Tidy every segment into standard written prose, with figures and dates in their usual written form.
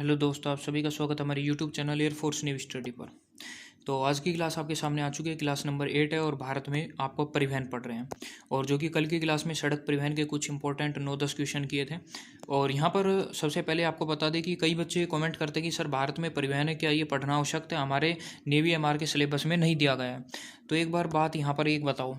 Hello दोस्तों, आप सभी का स्वागत है हमारे YouTube channel air force new study पर। तो आज की क्लास आपके सामने आ चुकी है। क्लास नंबर 8 है और भारत में आपको परिवहन पढ़ रहे हैं। और जो कि कल की क्लास में सड़क परिवहन के कुछ इंपॉर्टेंट 9-10 क्वेश्चन किए थे। और यहाँ पर सबसे पहले आपको बता दें कि कई बच्चे कमेंट करते हैं कि सर भारत में परिवहन है, क्या ये पढ़ना आवश्यक है? हमारे नेवी एमआर के सिलेबस में नहीं दिया गया है। तो एक बार बात यहाँ पर एक बताओ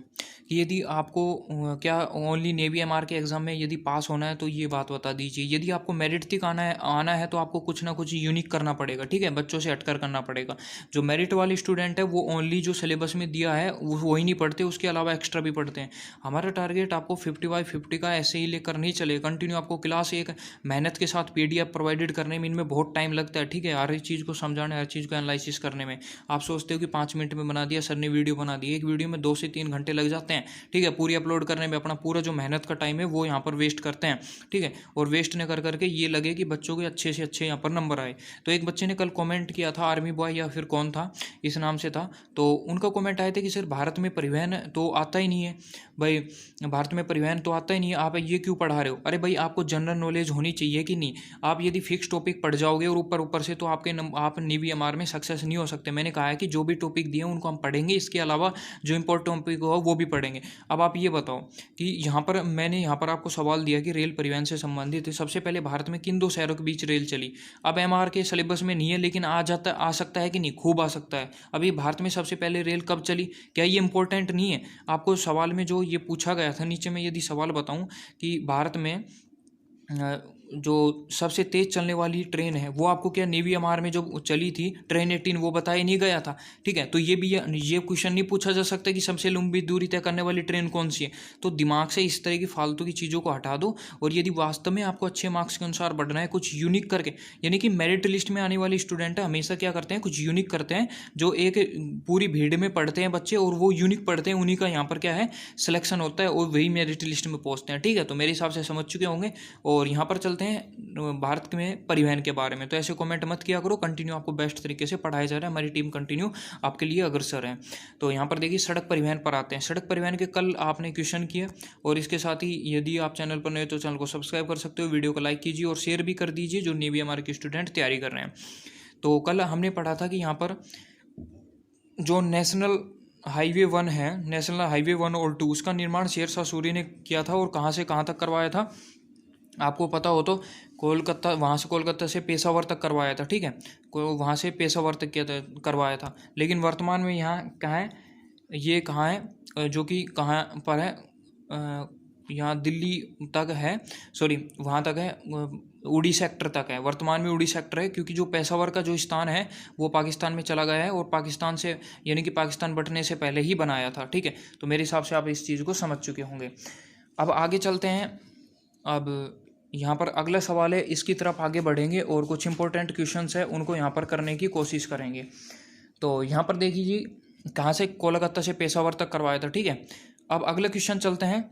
कि यदि आपको क्या ओनली नेवी एमआर के एग्ज़ाम में यदि पास होना है तो ये बात बता दीजिए। यदि आपको मेरिट तक आना है तो आपको कुछ ना कुछ यूनिक करना पड़ेगा, ठीक है, बच्चों से हटकर करना पड़ेगा। जो मेरिट वाले स्टूडेंट है वो ओनली जो सिलेबस में दिया है वही नहीं पढ़ते, उसके अलावा एक्स्ट्रा भी पढ़ते हैं। हमारा टारगेट आपको 50/50 का ऐसे ही लेकर नहीं चलेगा, कंटिन्यू आपको क्लास एक मेहनत के साथ पीडीएफ प्रोवाइडेड करने में इनमें बहुत टाइम लगता है, ठीक है, हर एक चीज़ को समझाने, हर चीज़ को एनालिसिस करने में। आप सोचते हो कि 5 मिनट में बना दिया, सर ने वीडियो बना दी, एक वीडियो में 2 से 3 घंटे लग जाते हैं, ठीक है। पूरी अपलोड करने में अपना पूरा जो मेहनत का टाइम है वो यहाँ पर वेस्ट करते हैं, ठीक है। और वेस्ट न कर करके ये लगे कि बच्चों के अच्छे से अच्छे यहाँ पर नंबर आए। तो एक बच्चे ने कल कमेंट किया था, आर्मी बॉय या फिर कौन था, इस नाम से था। तो उनका कमेंट आए थे कि सर भारत में परिवहन तो आता ही नहीं है भाई, भारत में परिवहन तो आता ही नहीं है, आप ये क्यों पढ़ा रहे हो? अरे भाई, आपको जनरल नॉलेज होनी चाहिए कि नहीं? आप यदि फिक्स टॉपिक पढ़ जाओगे और ऊपर ऊपर से, तो आप नेवी एमआर में सक्सेस नहीं हो सकते। मैंने कहा है कि जो भी टॉपिक दिए उनको हम पढ़ेंगे, इसके अलावा जो इंपॉर्टेंट टॉपिक हो वो भी पढ़ेंगे। अब आप ये बताओ कि मैंने यहाँ पर आपको सवाल दिया कि रेल परिवहन से संबंधित है, सबसे पहले भारत में किन 2 शहरों के बीच रेल चली? अब एमआर के सिलेबस में नहीं है, लेकिन आ सकता है कि नहीं? खूब आ सकता है। अभी भारत में सबसे पहले रेल कब चली? क्या ये इंपॉर्टेंट नहीं है? आपको सवाल में जो ये पूछा गया था, नीचे में यदि सवाल बताऊं कि भारत में जो सबसे तेज़ चलने वाली ट्रेन है वो आपको क्या नेवी एमआर में जो चली थी ट्रेन 18, वो बताया नहीं गया था, ठीक है। तो ये क्वेश्चन नहीं पूछा जा सकता कि सबसे लंबी दूरी तय करने वाली ट्रेन कौन सी है। तो दिमाग से इस तरह की फालतू की चीज़ों को हटा दो, और यदि वास्तव में आपको अच्छे मार्क्स के अनुसार बढ़ना है, कुछ यूनिक करके, यानी कि मेरिट लिस्ट में आने वाले स्टूडेंट हमेशा क्या करते हैं, कुछ यूनिक करते हैं। जो एक पूरी भीड़ में पढ़ते हैं बच्चे और वो यूनिक पढ़ते हैं, उन्हीं का यहाँ पर क्या है, सिलेक्शन होता है और वही मेरिट लिस्ट में पहुँचते हैं, ठीक है। तो मेरे हिसाब से समझ चुके होंगे। और यहाँ पर चलते हैं भारत में परिवहन के बारे में। तो ऐसे कमेंट मत किया करो, कंटिन्यू आपको बेस्ट तरीके से पढ़ाया जा रहा है, हमारी टीम कंटिन्यू आपके लिए अग्रसर है। तो यहाँ पर देखिए सड़क परिवहन पर आते हैं। सड़क परिवहन के कल आपने क्वेश्चन किया, और इसके साथ ही यदि आप चैनल पर नए तो चैनल को सब्सक्राइब कर सकते हो, वीडियो को लाइक कीजिए और शेयर भी कर दीजिए जो नेवी एमआर के स्टूडेंट तैयारी कर रहे हैं। तो कल हमने पढ़ा था कि यहाँ पर जो नेशनल हाईवे 1 है, नेशनल हाईवे 1 और 2, उसका निर्माण शेरशाह सूरी ने किया था। और कहाँ से कहाँ तक करवाया था आपको पता हो तो, कोलकाता, वहाँ से कोलकाता से पेशावर तक करवाया था, ठीक है। वहाँ से पेशावर तक किया था, करवाया था। लेकिन वर्तमान में यहाँ कहाँ है, ये कहाँ है, जो कि कहाँ पर है, यहाँ दिल्ली तक है, सॉरी वहाँ तक है, उड़ी सेक्टर तक है। वर्तमान में उड़ी सेक्टर है, क्योंकि जो पेशावर का जो स्थान है वो पाकिस्तान में चला गया है, और पाकिस्तान से, यानी कि पाकिस्तान बंटने से पहले ही बनाया था, ठीक है। तो मेरे हिसाब से आप इस चीज़ को समझ चुके होंगे। अब आगे चलते हैं। अब यहाँ पर अगला सवाल है, इसकी तरफ आगे बढ़ेंगे और कुछ इंपॉर्टेंट क्वेश्चंस है उनको यहाँ पर करने की कोशिश करेंगे। तो यहाँ पर देखिए कहाँ से, कोलकाता से पेशावर तक करवाया था, ठीक है। अब अगला क्वेश्चन चलते हैं,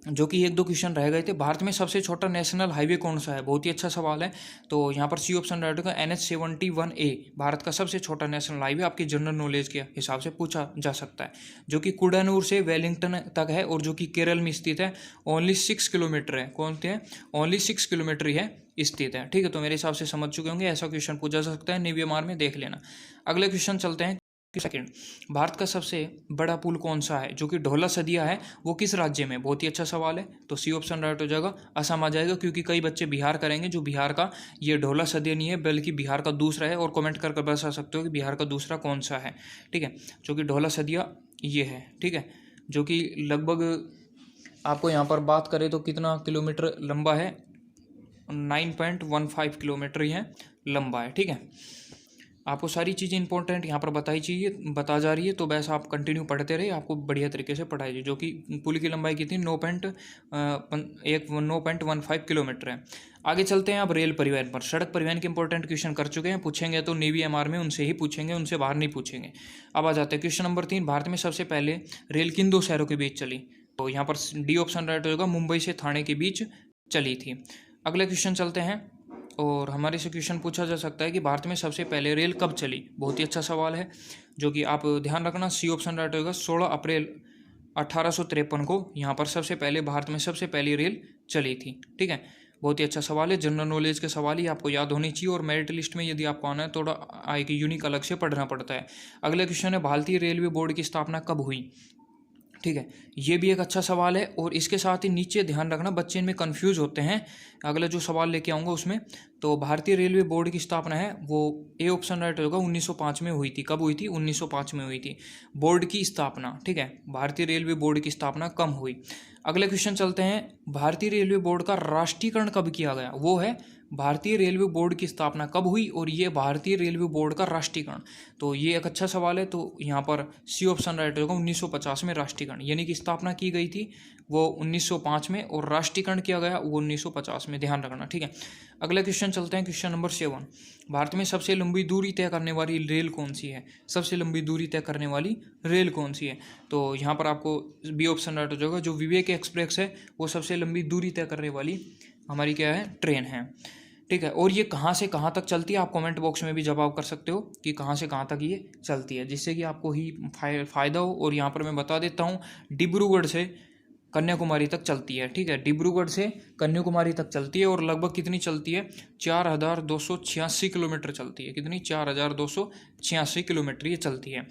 जो कि 1-2 क्वेश्चन रह गए थे। भारत में सबसे छोटा नेशनल हाईवे कौन सा है? बहुत ही अच्छा सवाल है। तो यहाँ पर सी ऑप्शन राइट होगा, NH-71A भारत का सबसे छोटा नेशनल हाईवे, आपकी जनरल नॉलेज के हिसाब से पूछा जा सकता है, जो कि कुडानूर से वेलिंगटन तक है और जो कि केरल में स्थित है। ओनली 6 किलोमीटर है, कौन थे, ओनली 6 किलोमीटर ही है स्थित है, ठीक है। तो मेरे हिसाब से समझ चुके होंगे, ऐसा क्वेश्चन पूछा जा सकता है, नेवी एमआर में देख लेना। अगले क्वेश्चन चलते हैं। सेकंड, भारत का सबसे बड़ा पुल कौन सा है जो कि ढोला सदिया है, वो किस राज्य में? बहुत ही अच्छा सवाल है। तो सी ऑप्शन राइट हो जाएगा, असम आ जाएगा, क्योंकि कई बच्चे बिहार करेंगे, जो बिहार का ये ढोला सदिया नहीं है बल्कि बिहार का दूसरा है। और कमेंट कर बता सकते हो कि बिहार का दूसरा कौन सा है, ठीक है। जो कि ढोला सदिया ये है, ठीक है, जो कि लगभग आपको यहाँ पर बात करें तो कितना किलोमीटर लंबा है, 9.15 किलोमीटर ही है लंबा है, ठीक है। आपको सारी चीज़ें इंपॉर्टेंट यहाँ पर बता जा रही है, तो बस आप कंटिन्यू पढ़ते रहिए, आपको बढ़िया तरीके से पढ़ाई जाए। जो कि पुल की लंबाई कितनी, 9.15 किलोमीटर है। आगे चलते हैं अब रेल परिवहन पर। सड़क परिवहन के इंपॉर्टेंट क्वेश्चन कर चुके हैं, पूछेंगे तो नेवी एमआर में उनसे ही पूछेंगे, उनसे बाहर नहीं पूछेंगे। अब आ जाते हैं क्वेश्चन नंबर 3, भारत में सबसे पहले रेल किन 2 शहरों के बीच चली? तो यहाँ पर डी ऑप्शन राइट होगा, मुंबई से थाने के बीच चली थी। अगले क्वेश्चन चलते हैं, और हमारे से क्वेश्चन पूछा जा सकता है कि भारत में सबसे पहले रेल कब चली? बहुत ही अच्छा सवाल है, जो कि आप ध्यान रखना, सी ऑप्शन राइट होगा, 16 अप्रैल 1853 को यहाँ पर सबसे पहले भारत में सबसे पहली रेल चली थी, ठीक है। बहुत ही अच्छा सवाल है, जनरल नॉलेज के सवाल ही आपको याद होनी चाहिए और मेरिट लिस्ट में यदि आपको आना है थोड़ा एक यूनिक अलग से पढ़ना पड़ता है। अगला क्वेश्चन है भारतीय रेलवे बोर्ड की स्थापना कब हुई। ठीक है, ये भी एक अच्छा सवाल है और इसके साथ ही नीचे ध्यान रखना बच्चे इनमें कंफ्यूज होते हैं। अगला जो सवाल लेके आऊँगा उसमें, तो भारतीय रेलवे बोर्ड की स्थापना है वो ए ऑप्शन राइट होगा 1905 में हुई थी। कब हुई थी? 1905 में हुई थी बोर्ड की स्थापना। ठीक है, भारतीय रेलवे बोर्ड की स्थापना कब हुई। अगले क्वेश्चन चलते हैं, भारतीय रेलवे बोर्ड का राष्ट्रीयकरण कब किया गया। वो है भारतीय रेलवे बोर्ड की स्थापना कब हुई और ये भारतीय रेलवे बोर्ड का राष्ट्रीयकरण, तो ये एक अच्छा सवाल है। तो यहाँ पर सी ऑप्शन राइट होगा 1950 में राष्ट्रीयकरण, यानी कि स्थापना की गई थी वो 1905 में और राष्ट्रीयकरण किया गया वो 1950 में, ध्यान रखना। ठीक है, अगला क्वेश्चन चलते हैं, क्वेश्चन नंबर 7, भारत में सबसे लंबी दूरी तय करने वाली रेल कौन सी है। सबसे लंबी दूरी तय करने वाली रेल कौन सी है, तो यहाँ पर आपको बी ऑप्शन राइट हो जाएगा। जो विवेक एक्सप्रेस है वो सबसे लंबी दूरी तय करने वाली हमारी क्या है, ट्रेन है। ठीक है, और ये कहाँ से कहाँ तक चलती है, आप कमेंट बॉक्स में भी जवाब कर सकते हो कि कहाँ से कहाँ तक ये चलती है, जिससे कि आपको ही फ़ायदा हो। और यहाँ पर मैं बता देता हूँ, डिब्रूगढ़ से कन्याकुमारी तक चलती है। ठीक है, डिब्रूगढ़ से कन्याकुमारी तक चलती है और लगभग कितनी चलती है, 4286 किलोमीटर चलती है। कितनी? 4286 किलोमीटर ये चलती है।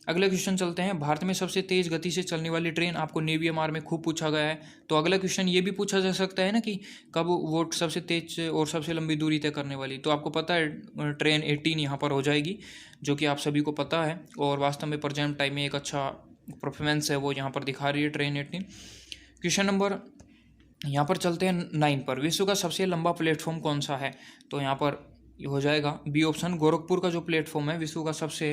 अगला क्वेश्चन चलते हैं, भारत में सबसे तेज़ गति से चलने वाली ट्रेन, आपको नेवी एमआर में खूब पूछा गया है। तो अगला क्वेश्चन ये भी पूछा जा सकता है ना कि कब वो सबसे तेज और सबसे लंबी दूरी तय करने वाली, तो आपको पता है ट्रेन 18 यहाँ पर हो जाएगी, जो कि आप सभी को पता है और वास्तव में प्रेजेंट टाइम में एक अच्छा परफॉर्मेंस है वो यहाँ पर दिखा रही है ट्रेन 18। क्वेश्चन नंबर यहाँ पर चलते हैं 9 पर, विश्व का सबसे लंबा प्लेटफॉर्म कौन सा है, तो यहाँ पर हो जाएगा बी ऑप्शन, गोरखपुर का जो प्लेटफॉर्म है विश्व का सबसे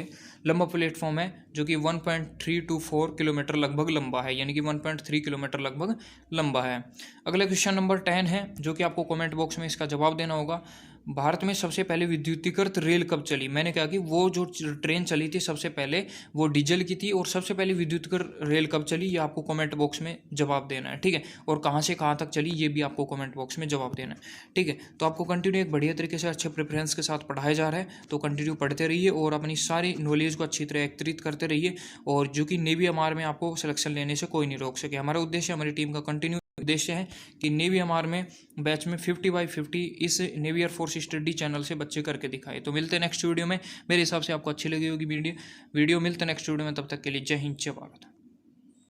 लंबा प्लेटफॉर्म है, जो कि 1.324 किलोमीटर लगभग लंबा है, यानी कि 1.3 किलोमीटर लगभग लंबा है। अगला क्वेश्चन नंबर 10 है, जो कि आपको कमेंट बॉक्स में इसका जवाब देना होगा। भारत में सबसे पहले विद्युतीकृत रेल कब चली। मैंने कहा कि वो जो ट्रेन चली थी सबसे पहले वो डीजल की थी, और सबसे पहले विद्युतीकृत रेल कब चली ये आपको कमेंट बॉक्स में जवाब देना है। ठीक है, और कहाँ से कहाँ तक चली ये भी आपको कमेंट बॉक्स में जवाब देना है। ठीक है, तो आपको कंटिन्यू एक बढ़िया तरीके से अच्छे प्रेफरेंस के साथ पढ़ाया जा रहा है, तो कंटिन्यू पढ़ते रहिए और अपनी सारी नॉलेज को अच्छी तरह एकत्रित करते रहिए, और जो कि नेवी एमआर में आपको सिलेक्शन लेने से कोई नहीं रोक सके। हमारा उद्देश्य, हमारी टीम का कंटिन्यू उद्देश्य है कि नेवी एमआर में बैच में 50/50 इस नेवी एयरफोर्स स्टडी चैनल से बच्चे करके दिखाए। तो मिलते हैं नेक्स्ट वीडियो में, मेरे हिसाब से आपको अच्छी लगी होगी वीडियो मिलते हैं नेक्स्ट वीडियो में, तब तक के लिए जय हिंद जय भारत।